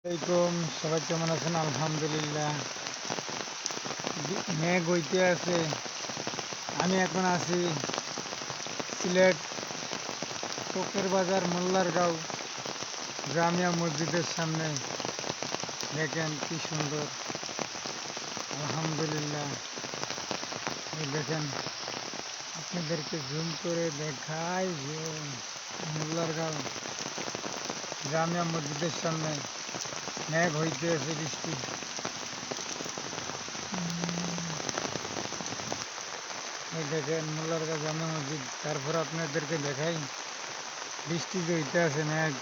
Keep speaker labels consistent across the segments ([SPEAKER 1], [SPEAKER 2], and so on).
[SPEAKER 1] আসসালামাইকুম, সবাই কেমন আছেন? আলহামদুলিল্লাহ। মেঘ হইতে আছে। আমি এখন আছি সিলেট কোকের বাজার মোল্লারগাঁও জামিয়া মসজিদের সামনে। দেখেন কি সুন্দর, আলহামদুলিল্লাহ। এই দেখেন, আপনাদেরকে জুম করে দেখাই যে মোল্লারগাঁও জামিয়া মসজিদের সামনে মেঘ হইতে আছে, বৃষ্টি। এই দেখেন মোল্লারগাঁও জামে মসজিদ। তারপর আপনাদেরকে দেখাই বৃষ্টি যে হইতে আছে, মেঘ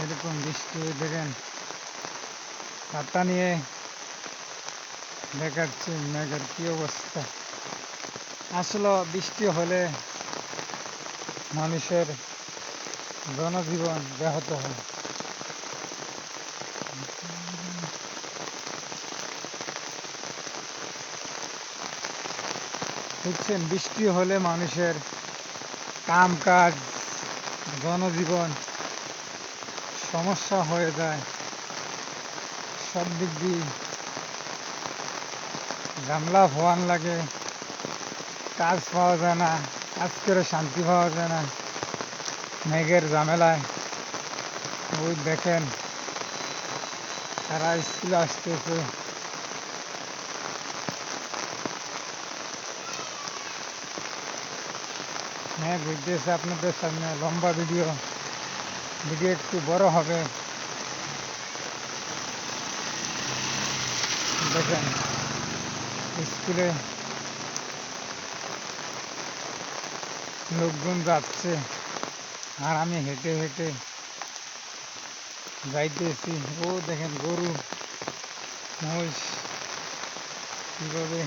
[SPEAKER 1] এরকম বৃষ্টি। দেখেন ছাতা নিয়ে দেখাচ্ছে মেঘের কি অবস্থা। আসলে বৃষ্টি হলে মানুষের জনজীবন ব্যাহত হয়। বুঝছেন, বৃষ্টি হলে মানুষের কাম কাজ, জনজীবন সমস্যা হয়ে যায়। সব দিক দিয়ে ঝামেলা ভোয়ান লাগে, কাজ পাওয়া যায় না, কাজ করে শান্তি পাওয়া যায় না মেঘের ঝামেলায়। ওই দেখেন তারা স্কুলে আসতেছে। মেঘ হইতেছে আপনাদের সামনে। লম্বা ভিডিও একটু বড় হবে। দেখেন স্কুলে লোকজন যাচ্ছে আর আমি হেঁটে হেঁটে যাইতেছি। ও দেখেন গরু মহিষ কীভাবে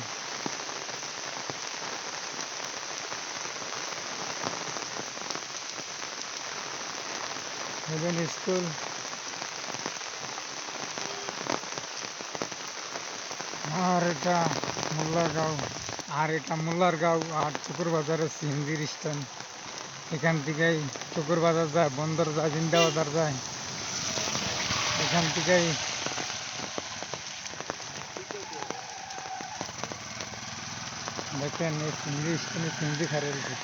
[SPEAKER 1] হেভেন স্কুল। আর এটা মোল্লারগাঁও, আর চুকুর বাজারের সিএনজির স্ট্যান্ড। এখান থেকেই চুকুর বাজার যায়, বন্দর যায়, জিন্দা বাজার যায়। এখান থেকেই দেখেন এই সিএনজি স্ট্যান্ডে সিএনজি খারে রয়েছে।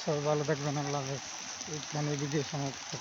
[SPEAKER 1] সবাই ভালো থাকবেন, আল্লাহ হাফেজ। এখানে ভিডিও সমাপ্ত।